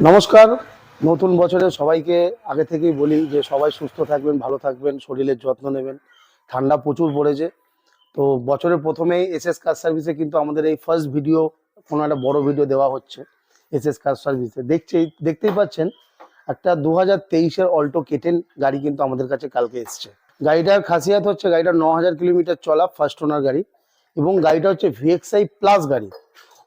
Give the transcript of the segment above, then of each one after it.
নমস্কার। নতুন বছরে সবাইকে আগে থেকেই বলি যে সবাই সুস্থ থাকবেন, ভালো থাকবেন, শরীরের যত্ন নেবেন। ঠান্ডা প্রচুর পড়েছে। তো বছরের প্রথমেই এসএস কার সার্ভিসে কিন্তু আমাদের এই ফার্স্ট ভিডিও, কোনো একটা বড় ভিডিও দেওয়া হচ্ছে এসএস কার সার্ভিসে। দেখতেই পাচ্ছেন একটা 2023-এর অল্টো কেটেন গাড়ি কিন্তু আমাদের কাছে কালকে এসছে। গাড়িটার খাসিয়াত হচ্ছে গাড়িটা 9000 কিলোমিটার চলা ফার্স্ট ওনার গাড়ি, এবং গাড়িটা হচ্ছে ভিএক্সআই প্লাস গাড়ি।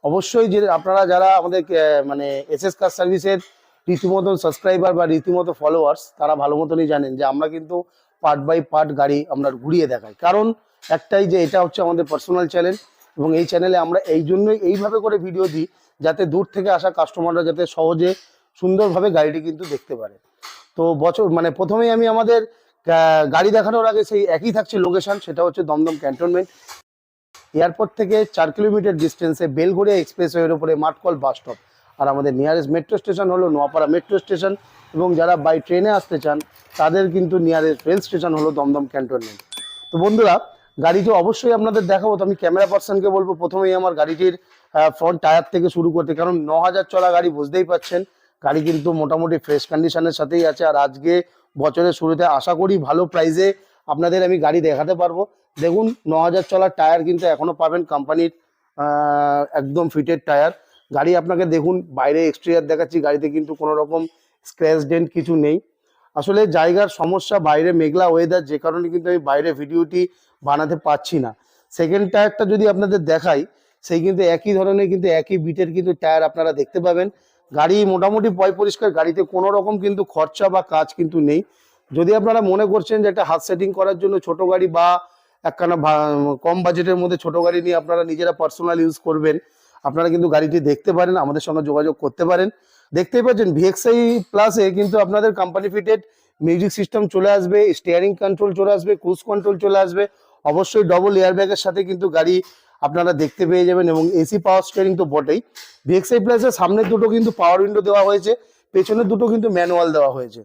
অবশ্যই যে আপনারা যারা আমাদের মানে এসএস কার সার্ভিসের রীতিমতো সাবস্ক্রাইবার বা রীতিমতো ফলোয়ার্স, তারা ভালো মতনই জানেন যে আমরা কিন্তু পার্ট বাই পার্ট গাড়ি আমরা ঘুরিয়ে দেখাই। কারণ একটাই, যে এটা হচ্ছে আমাদের পার্সোনাল চ্যানেল, এবং এই চ্যানেলে আমরা এই জন্যই এইভাবে করে ভিডিও দিই যাতে দূর থেকে আসা কাস্টমাররা যাতে সহজে সুন্দরভাবে গাড়িটি কিন্তু দেখতে পারে। তো বছর মানে প্রথমেই আমি আমাদের গাড়ি দেখানোর আগে সেই একই থাকছে লোকেশন, সেটা হচ্ছে দমদম ক্যান্টনমেন্ট। এয়ারপোর্ট থেকে 4 কিলোমিটার ডিস্টেন্সে বেলঘড়িয়া এক্সপ্রেসওয়ের উপরে মাঠকল বাস স্টপ। আর আমাদের নিয়ারেস্ট মেট্রো স্টেশন হলো নোয়াপাড়া মেট্রো স্টেশন, এবং যারা বাই ট্রেনে আসতে চান তাদের কিন্তু নিয়ারেস্ট রেল স্টেশন হলো দমদম ক্যান্টনমেন্ট। তো বন্ধুরা, গাড়িটি অবশ্যই আপনাদের দেখাবো। তো আমি ক্যামেরা পার্সনকে বলবো প্রথমেই আমার গাড়িটির ফ্রন্ট টায়ার থেকে শুরু করতে, কারণ 9000 চলা গাড়ি, বুঝতেই পাচ্ছেন গাড়ি কিন্তু মোটামুটি ফ্রেশ কন্ডিশনের সাথেই আছে। আর আজকে বছরের শুরুতে আশা করি ভালো প্রাইসে আপনাদের আমি গাড়ি দেখাতে পারবো। দেখুন, 9000 চলার টায়ার কিন্তু এখনো পাবেন কোম্পানির একদম ফিটেড টায়ার। গাড়ি আপনাকে দেখুন, বাইরে এক্সটেরিয়ার দেখাচ্ছি, গাড়িতে কিন্তু কোনো রকম স্ক্র্যাচ ডেন্ট কিছু নেই। আসলে জায়গার সমস্যা, বাইরে মেঘলা ওয়েদার, যে কারণে কিন্তু আমি বাইরে ভিডিওটি বানাতে পারছি না। সেকেন্ড টায়ারটা যদি আপনাদের দেখাই, সেই কিন্তু একই ধরনের, কিন্তু একই বিটের কিন্তু টায়ার আপনারা দেখতে পাবেন। গাড়ি মোটামুটি পরিষ্কার, গাড়িতে কোনো রকম কিন্তু খরচা বা কাজ কিন্তু নেই। যদি আপনারা মনে করছেন যে একটা হাত সেটিং করার জন্য ছোট গাড়ি বা একখানা কম বাজেটের মধ্যে ছোট গাড়ি নিয়ে আপনারা নিজেরা পার্সোনাল ইউজ করবেন, আপনারা কিন্তু গাড়িটি দেখতে পারেন, আমাদের সঙ্গে যোগাযোগ করতে পারেন। দেখতেই পাচ্ছেন ভিএক্সআই প্লাসে কিন্তু আপনাদের কোম্পানি ফিটেড মিউজিক সিস্টেম চলে আসবে, স্টিয়ারিং কন্ট্রোল চলে আসবে, ক্রুজ কন্ট্রোল চলে আসবে। অবশ্যই ডবল এয়ারব্যাগের সাথে কিন্তু গাড়ি আপনারা দেখতে পেয়ে যাবেন, এবং এসি পাওয়ার স্টিয়ারিং তো বটেই। ভিএক্সআই প্লাসের সামনের দুটো কিন্তু পাওয়ার উইন্ডো দেওয়া হয়েছে, পেছনের দুটো কিন্তু ম্যানুয়াল দেওয়া হয়েছে।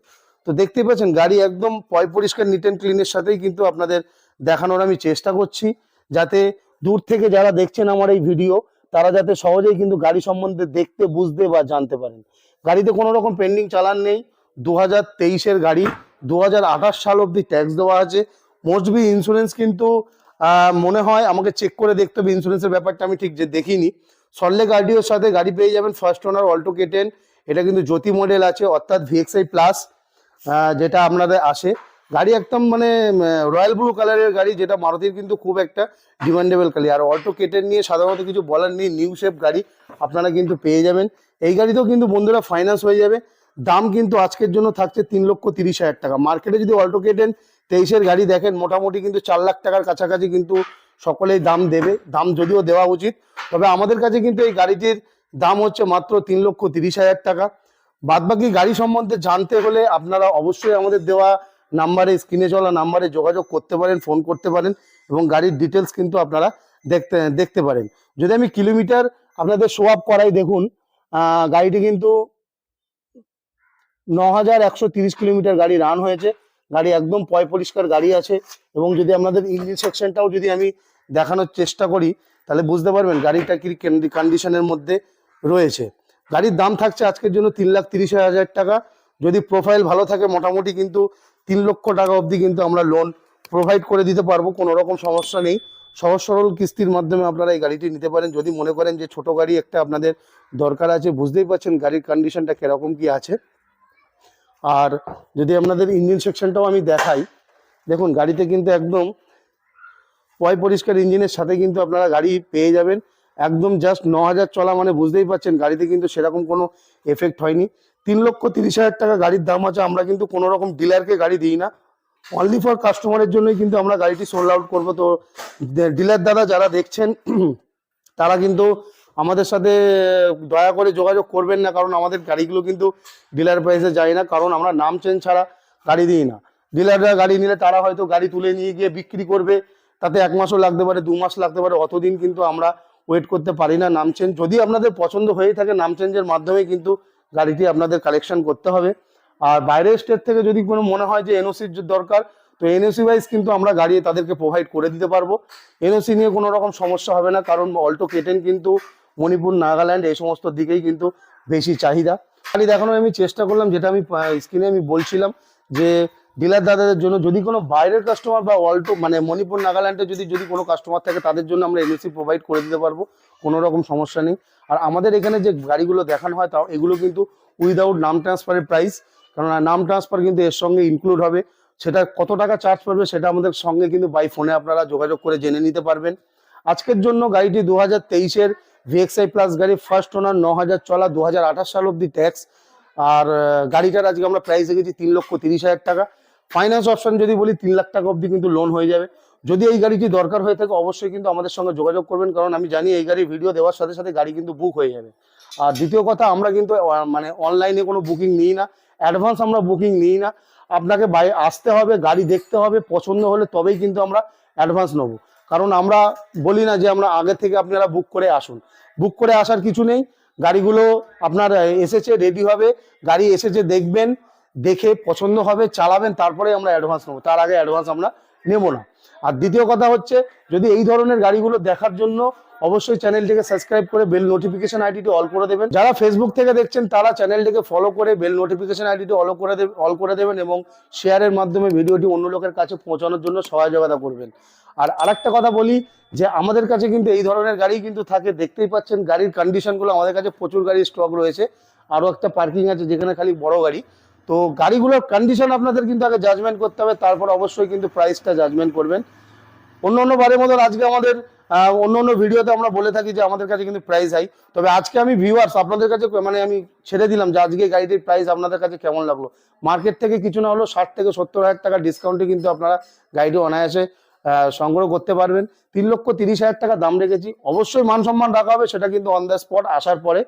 তো দেখতেই পাচ্ছেন গাড়ি একদম পরিষ্কার নিট অ্যান্ড ক্লিনের সাথেই কিন্তু আপনাদের দেখানোর আমি চেষ্টা করছি, যাতে দূর থেকে যারা দেখছেন আমার এই ভিডিও, তারা যাতে সহজেই কিন্তু গাড়ি সম্বন্ধে দেখতে, বুঝতে বা জানতে পারেন। গাড়িতে কোনো রকম পেন্ডিং চালান নেই। 2023-এর গাড়ি, 2028 সাল অবধি ট্যাক্স দেওয়া আছে। মোস্টবি ইন্স্যুরেন্স কিন্তু মনে হয় আমাকে চেক করে দেখতে হবে, ইন্স্যুরেন্সের ব্যাপারটা আমি ঠিক যে দেখিনি। সল্টলেক আরটিওর সাথে গাড়ি পেয়ে যাবেন ফার্স্ট ওনার অল্টো কেটেন। এটা কিন্তু জ্যোতি মডেল আছে, অর্থাৎ ভিএক্সআই প্লাস যেটা আপনাদের আসে। গাড়ি একদম মানে রয়্যাল ব্লু কালারের গাড়ি, যেটা মারুতির কিন্তু খুব একটা ডিমান্ডেবল কালার। আর অল্টো কেটেন নিয়ে সাধারণত কিছু বলার নেই, নিউ শেপ গাড়ি আপনারা কিন্তু পেয়ে যাবেন। এই গাড়িতেও কিন্তু বন্ধুরা ফাইন্যান্স হয়ে যাবে। দাম কিন্তু আজকের জন্য থাকছে 3,30,000 টাকা। মার্কেটে যদি অল্টো কেটেন 23-এর গাড়ি দেখেন, মোটামুটি কিন্তু 4 লাখ টাকার কাছাকাছি কিন্তু সকলেই দাম দেবে। দাম যদিও দেওয়া উচিত, তবে আমাদের কাছে কিন্তু এই গাড়িটির দাম হচ্ছে মাত্র 3,30,000 টাকা। বাদবাকি গাড়ি সম্বন্ধে জানতে হলে আপনারা অবশ্যই আমাদের দেওয়া নাম্বারে, স্ক্রিনে চলা নাম্বারে যোগাযোগ করতে পারেন, ফোন করতে পারেন, এবং গাড়ির ডিটেলস কিন্তু আপনারা দেখতে পারেন। যদি আমি কিলোমিটার আপনাদের শো আপ করাই, দেখুন গাড়িটি কিন্তু 9130 কিলোমিটার গাড়ি রান হয়েছে। গাড়ি একদম পরিষ্কার গাড়ি আছে। এবং যদি আপনাদের ইঞ্জিন সেকশনটাও যদি আমি দেখানোর চেষ্টা করি, তাহলে বুঝতে পারবেন গাড়িটা কি কন্ডিশনের মধ্যে রয়েছে। গাড়ির দাম থাকছে আজকের জন্য 3,30,000 টাকা। যদি প্রোফাইল ভালো থাকে, মোটামুটি কিন্তু 3 লক্ষ টাকা অবধি কিন্তু আমরা লোন প্রোভাইড করে দিতে পারবো, কোনো রকম সমস্যা নেই। সহজ সরল কিস্তির মাধ্যমে আপনারা এই গাড়িটি নিতে পারেন। যদি মনে করেন যে ছোট গাড়ি একটা আপনাদের দরকার আছে, বুঝতেই পারছেন গাড়ির কন্ডিশনটা কিরকম কি আছে। আর যদি আপনাদের ইঞ্জিন সেকশনটাও আমি দেখাই, দেখুন গাড়িতে কিন্তু একদম পরিষ্কার ইঞ্জিনের সাথে কিন্তু আপনারা গাড়ি পেয়ে যাবেন। একদম জাস্ট 9000 চলা, মানে বুঝতেই পারছেন গাড়িতে কিন্তু সেরকম কোনো এফেক্ট হয়নি। 3,30,000 টাকা গাড়ির দাম আছে। আমরা কিন্তু কোনো রকম ডিলারকে গাড়ি দিই না, অনলি ফর কাস্টমারের জন্যই কিন্তু আমরা গাড়িটি সোল্ড আউট করবো। তো ডিলার দাদা যারা দেখছেন, তারা কিন্তু আমাদের সাথে দয়া করে যোগাযোগ করবেন না, কারণ আমাদের গাড়িগুলো কিন্তু ডিলার প্রাইসে যায় না, কারণ আমরা নাম চেঞ্জ ছাড়া গাড়ি দিই না। ডিলাররা গাড়ি নিলে তারা হয়তো গাড়ি তুলে নিয়ে গিয়ে বিক্রি করবে, তাতে 1 মাসও লাগতে পারে, 2 মাস লাগতে পারে, অতদিন কিন্তু আমরা ওয়েট করতে পারি না। নাম চেঞ্জ যদি আপনাদের পছন্দ হয়ে থাকে, নাম চেঞ্জের মাধ্যমে কিন্তু গাড়িটি আপনাদের কালেকশন করতে হবে। আর বাইরের স্টেট থেকে যদি কোনো মনে হয় যে এনওসির দরকার, তো এনওসি ওয়াইজ কিন্তু আমরা গাড়ি তাদেরকে প্রোভাইড করে দিতে পারবো। এনওসি নিয়ে কোনো রকম সমস্যা হবে না, কারণ অল্টো কেটেন কিন্তু মণিপুর, নাগাল্যান্ড এই সমস্ত দিকেই কিন্তু বেশি চাহিদা। গাড়ি দেখানোর আমি চেষ্টা করলাম, যেটা আমি স্ক্রিনে আমি বলছিলাম যে ডিলার দাদাদের জন্য যদি কোনো বাইরের কাস্টমার বা অল্টো মানে মণিপুর নাগাল্যান্ডে যদি কোনো কাস্টমার থাকে তাদের জন্য আমরা এনওসি প্রোভাইড করে দিতে পারবো, কোনো রকম সমস্যা নেই। আর আমাদের এখানে যে গাড়িগুলো দেখানো হয় তাও এগুলো কিন্তু উইদাউট নাম ট্রান্সফারের প্রাইস, কারণ নাম ট্রান্সফার কিন্তু এর সঙ্গে ইনক্লুড হবে। সেটা কত টাকা চার্জ পড়বে সেটা আমাদের সঙ্গে কিন্তু বাই ফোনে আপনারা যোগাযোগ করে জেনে নিতে পারবেন। আজকের জন্য গাড়িটি 2023-এর VXI প্লাস গাড়ি, ফার্স্ট ওনার, 9000 চলা, 2028 সাল অব্দি ট্যাক্স। আর গাড়িটার আজকে আমরা প্রাইস রেখেছি 3,30,000 টাকা। ফাইন্যান্স অপশন যদি বলি 3 লাখ টাকা অবধি কিন্তু লোন হয়ে যাবে। যদি এই গাড়িটি দরকার হয়ে থাকে অবশ্যই কিন্তু আমাদের সঙ্গে যোগাযোগ করবেন, কারণ আমি জানি এই গাড়ির ভিডিও দেওয়ার সাথে সাথে গাড়ি কিন্তু বুক হয়ে যাবে। আর দ্বিতীয় কথা, আমরা কিন্তু মানে অনলাইনে কোনো বুকিং নিই না, অ্যাডভান্স আমরা বুকিং নিই না। আপনাকে আসতে হবে, গাড়ি দেখতে হবে, পছন্দ হলে তবেই কিন্তু আমরা অ্যাডভান্স নেবো। কারণ আমরা বলি না যে আমরা আগে থেকে আপনারা বুক করে আসুন, বুক করে আসার কিছু নেই। গাড়িগুলো আপনার এসেছে, রেডি হবে, গাড়ি এসেছে দেখবেন, দেখে পছন্দ হবে, চালাবেন, তারপরে আমরা অ্যাডভান্স নেবো, তার আগে অ্যাডভান্স আমরা নেব না। আর দ্বিতীয় কথা হচ্ছে, যদি এই ধরনের গাড়িগুলো দেখার জন্য অবশ্যই চ্যানেলটিকে সাবস্ক্রাইব করে বেল নোটিফিকেশন আইডিটি অল করে দেবেন। যারা ফেসবুক থেকে দেখছেন তারা চ্যানেলটিকে ফলো করে বেল নোটিফিকেশন আইডিটি অল করে দেবেন এবং শেয়ারের মাধ্যমে ভিডিওটি অন্য লোকের কাছে পৌঁছানোর জন্য সহযোগিতা করবেন। আর আরেকটা কথা বলি যে আমাদের কাছে কিন্তু এই ধরনের গাড়ি কিন্তু থাকে, দেখতেই পাচ্ছেন গাড়ির কন্ডিশনগুলো, আমাদের কাছে প্রচুর গাড়ির স্টক রয়েছে। আরও একটা পার্কিং আছে যেখানে খালি বড় গাড়ি। তো গাড়িগুলোর কন্ডিশন আপনাদের কিন্তু আগে জাজমেন্ট করতে হবে, তারপর অবশ্যই কিন্তু প্রাইসটা জাজমেন্ট করবেন। অন্য বারের মতন আজকে আমাদের অন্য ভিডিওতে আমরা বলে থাকি যে আমাদের কাছে কিন্তু প্রাইস হাই, তবে আজকে আমি ভিউয়ার্স আপনাদের কাছে মানে আমি ছেড়ে দিলাম যে আজকে গাড়িটির প্রাইস আপনাদের কাছে কেমন লাগলো। মার্কেট থেকে কিছু না হলেও 60 থেকে 70 হাজার টাকা ডিসকাউন্টে কিন্তু আপনারা গাড়িটি অনায়াসে সংগ্রহ করতে পারবেন। 3,30,000 টাকা দাম রেখেছি, অবশ্যই মান সম্মান রাখা হবে, সেটা কিন্তু অন দ্য স্পট আসার পরে।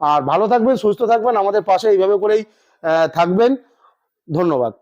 আর ভালো থাকবেন, সুস্থ থাকবেন, আমাদের পাশে এইভাবে করেই থাকবেন। ধন্যবাদ।